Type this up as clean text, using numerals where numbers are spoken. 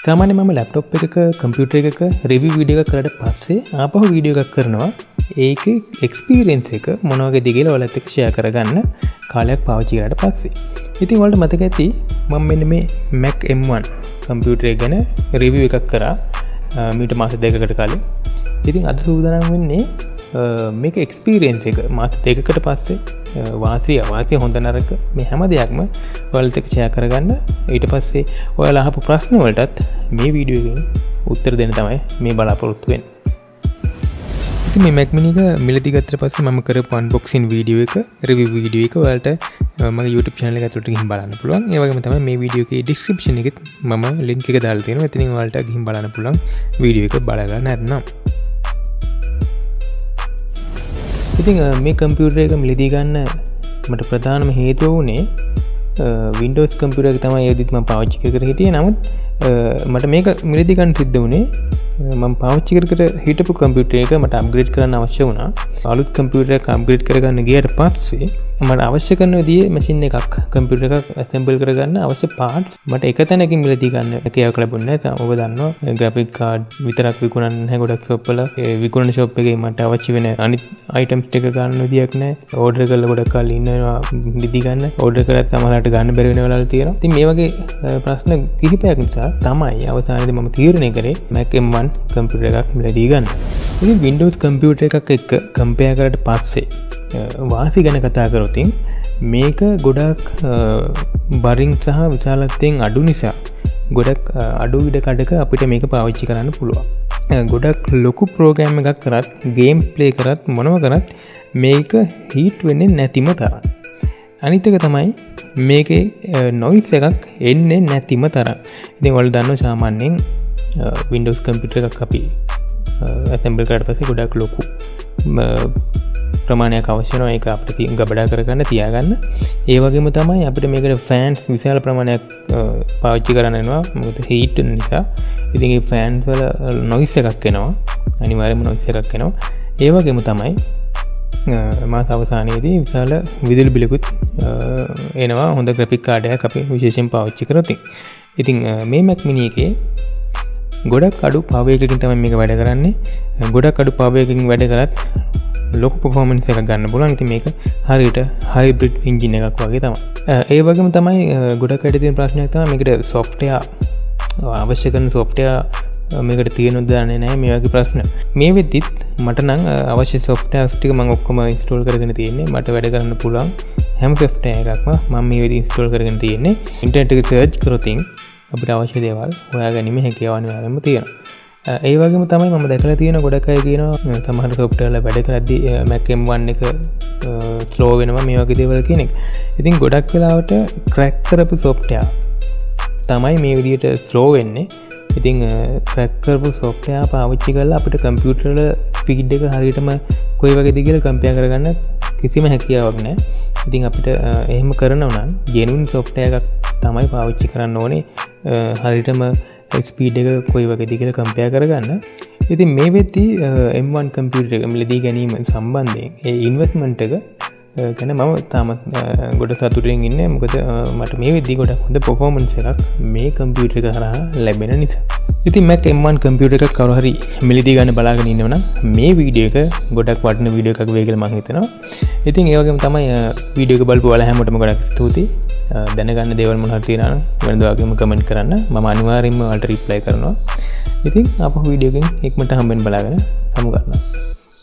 සාමාන්‍යයෙන් මම ලැප්ටොප් එකක කම්පියුටර් එකක රිවිව් වීඩියෝ එකක් කරලා පස්සේ ආපහු වීඩියෝ එකක් කරනවා. ඒකේ එක්ස්පීරියන්ස් එක මොන වගේද කියලා ඔයාලත් එක්ක ෂෙයා කරගන්න කාලයක් පාවිච්චි කරාට පස්සේ. ඉතින් ඔයාලට මතක ඇති මම මෙන්න මේ Mac M1 කම්පියුටර් එක ගැන රිවිව් එකක් කරා මීට මාස දෙකකට කලින්. ඉතින් අද සූදානම් වෙන්නේ මේක එක්ස්පීරියන්ස් එක මාස දෙකකට පස්සේ වාසිය හොඳ නරක මේ හැම දෙයක්ම ඔයාලත් එක්ක ෂෙයා කරගන්න. ඊට පස්සේ ඔයාලා අහපු ප්‍රශ්න වලටත් මේ වීඩියෝ එකෙන් උත්තර දෙන්න තමයි මේ බලාපොරොත්තු වෙන්නේ. ඉතින් මේ Mac mini එක මිලදී ගත්තට පස්සේ මම කරපු අන්බොක්සින් වීඩියෝ එක රිවිව් වීඩියෝ එක ඔයාලට මගේ YouTube channel එක ඇතුළට ගිහින් බලන්න පුළුවන්. ඒ වගේම තමයි මේ වීඩියෝ එකේ description එකෙත් මම link එක දාලා තියෙනවා. එතනින් ඔයාලට ගිහින් බලන්න පුළුවන් වීඩියෝ එක බලලා නැත්නම්. ඉතින් මේ කම්පියුටර් එක මිලදී ගන්න මට ප්‍රධානම හේතුව වුණේ Windows කම්පියුටර් එක තමයි ඒදිත් මම පාවිච්චි කර හිටියේ. නමුත් මට මේක මිලදී ගන්න සිද්ධ වුණේ මම පාවිච්චි කර හිටපු කම්පියුටර් එක මට අප්ග්‍රේඩ් කරන්න අවශ්‍ය වුණා. අලුත් කම්පියුටර් එකක් අප්ග්‍රේඩ් කරගන්න ගියාට පස්සේ මට අවශ්‍ය කරන විදිහේ මැෂින් එකක් කම්පියුටර් එකක් ඇසෙම්බල් කරගන්න අවශ්‍ය පාර්ට්ස් මට එක තැනකින් මිලදී ගන්න හැකියාවක් ලැබුණේ නැහැ. ඔබ දන්නවා ග්‍රැෆික් කාඩ් විතරක් විකුණන්නේ නැහැ ගොඩක් ෂොප් වල. ඒ විකුණන ෂොප් එකේ මට අවශ්‍ය වෙන අනිත් අයිටම්ස් ටික ගන්න විදියක් නැහැ. ඕඩර් කරලා ගොඩක් කල් ඉන්නවා මිලදී ගන්න. ඕඩර් කරලා සමහරවිට ගන්න බැරි වෙන වෙලාවල් තියෙනවා. ඉතින් මේ වගේ ප්‍රශ්න කිහිපයක් නිසා තමයි අවසානයේදී මම තීරණය කරේ Mac M1 කම්පියුටර් එකක් මිලදී ගන්න. ඉතින් Windows කම්පියුටර් එකක් එක්ක කම්පෙයාර් කරලා පස්සේ වාසි ගැන කතා කරොත් මේක ගොඩක් බරින් සහ විශාලත්වයෙන් අඩු නිසා ගොඩක් අඩු ඉඩකඩක අපිට මේක පාවිච්චි කරන්න පුළුවන්. ගොඩක් ලොකු ප්‍රෝග්‍රෑම් එකක් කරත් ගේම් ප්ලේ කරත් මොනව කරත් මේක හීට් වෙන්නේ නැතිම තරම්. අනිත් එක තමයි මේකේ නොයිස් එකක් එන්නේ නැතිම තරම්. ඉතින් ඔයාලා දන්නවා සාමාන්‍යයෙන් Windows කම්පියුටර් එකක් අපි ඇසෙම්බල් කරලා පස්සේ ගොඩක් ලොකු ප්‍රමාණයක් අවශ්‍ය වෙනවා. ඒක අපිට ගබඩා කරගන්න තියාගන්න. ඒ වගේම තමයි අපිට මේකට ෆෑන්ස් විශාල ප්‍රමාණයක් පාවිච්චි කරන්න වෙනවා. මොකද හීට් වෙන නිසා. ඉතින් මේ ෆෑන්ස් වල නොයිස් එකක් එනවා. අනිවාර්යයෙන්ම නොයිස් එකක් එනවා. ඒ වගේම තමයි මාස අවසානයේදී විශාල විදුලි බිලකුත් එනවා. හොඳ ග්‍රැෆික් කාඩ් එකක් අපි විශේෂයෙන් පාවිච්චි කරොත්. ඉතින් මේ Mac mini එකේ ගොඩක් අඩු පවර් එකකින් තමයි මේක වැඩ කරන්නේ. ගොඩක් අඩු පවර් එකකින් වැඩ කරත් ලොකු පර්ෆෝමන්ස් එකක් ගන්න පුළුවන්. ඉතින් මේක හරියට හයිබ්‍රිඩ් එන්ජින් එකක් වගේ තමයි. ඒ වගේම තමයි ගොඩක් අයට තියෙන ප්‍රශ්නයක් තමයි මේකට සොෆ්ට්වෙයාර් අවශ්‍ය කරන සොෆ්ට්වෙයාර් මේකට තියෙනවද දන්නේ නැහැ මේ වගේ ප්‍රශ්න. මේ වෙද්දිත් මට නම් අවශ්‍ය සොෆ්ට්වෙයාර්ස් ටික මම ඔක්කොම ඉන්ස්ටෝල් කරගෙන තියෙන්නේ. මට වැඩ කරන්න පුළුවන් හැම සොෆ්ට්වෙයාර් එකක්ම මම මේ වෙද්දි ඉන්ස්ටෝල් කරගෙන තියෙන්නේ. ඉන්ටර්නෙට් එකේ සර්ච් කරොත් අපිට අවශ්‍ය දේවල් හොයාගැනීමේ හැකියාව අනිවාර්යයෙන්ම තියෙනවා. ඒ වගේම තමයි මම දැකලා තියෙන ගොඩක් අය කියනවා සමහර සොෆ්ට්වෙයාර් වල වැඩ කරද්දී Mac M1 එක ස්ලෝ වෙනවා මේ වගේ දේවල් කියන එක. ඉතින් ගොඩක් වෙලාවට ක්‍රැක් කරපු සොෆ්ට්වෙයාර් තමයි මේ විදිහට ස්ලෝ වෙන්නේ. ඉතින් ක්‍රැක් කරපු සොෆ්ට්වෙයාර් පාවිච්චි කරලා අපිට කම්පියුටර් වල ස්පීඩ් එක හරියටම කොයි වගේද කියලා කම්පෙයාර් කරගන්න කිසිම හැකියාවක් නැහැ. ඉතින් අපිට එහෙම කරනවා නම් ජෙනුයින් සොෆ්ට්වෙයාර් එකක් තමයි පාවිච්චි කරන්න ඕනේ. හරියටම ස්පීඩ් එක කොයි වගේද කියලා කම්පෙයාර් කරගන්න. ඉතින් මේ වෙද්දී M1 කම්පියුටර් එක මිලදී ගැනීම සම්බන්ධයෙන් ඒ ඉන්වෙස්ට්මන්ට් එක ගැන මම තාමත් ගොඩ සතුටින් ඉන්නේ. මොකද මට මේ වෙද්දී ගොඩක් හොඳ පර්ෆෝමන්ස් එකක් මේ කම්පියුටර් එක හරහා ලැබෙන නිසා. ඉතින් Mac M1 කම්පියුටර් එකක් කවුරු හරි මිලදී ගන්න බලාගෙන ඉන්නවනම් මේ වීඩියෝ එක ගොඩක් වටින වීඩියෝ එකක් වෙයි කියලා මම හිතනවා. ඉතින් ඒ වගේම තමයි වීඩියෝ එක බලපු ඔයාලා හැමෝටම ගොඩක් ස්තුතියි. දැනගන්න දේවල් මොනවා හරි තියෙනවා නම් වෙනදා වගේම කමෙන්ට් කරන්න. මම අනිවාර්යයෙන්ම ඔයාලට රිප්ලයි කරනවා. ඉතින් අපහු වීඩියෝ එකකින් ඉක්මනට හම්බෙන්න බලාගෙන සමු ගන්නවා.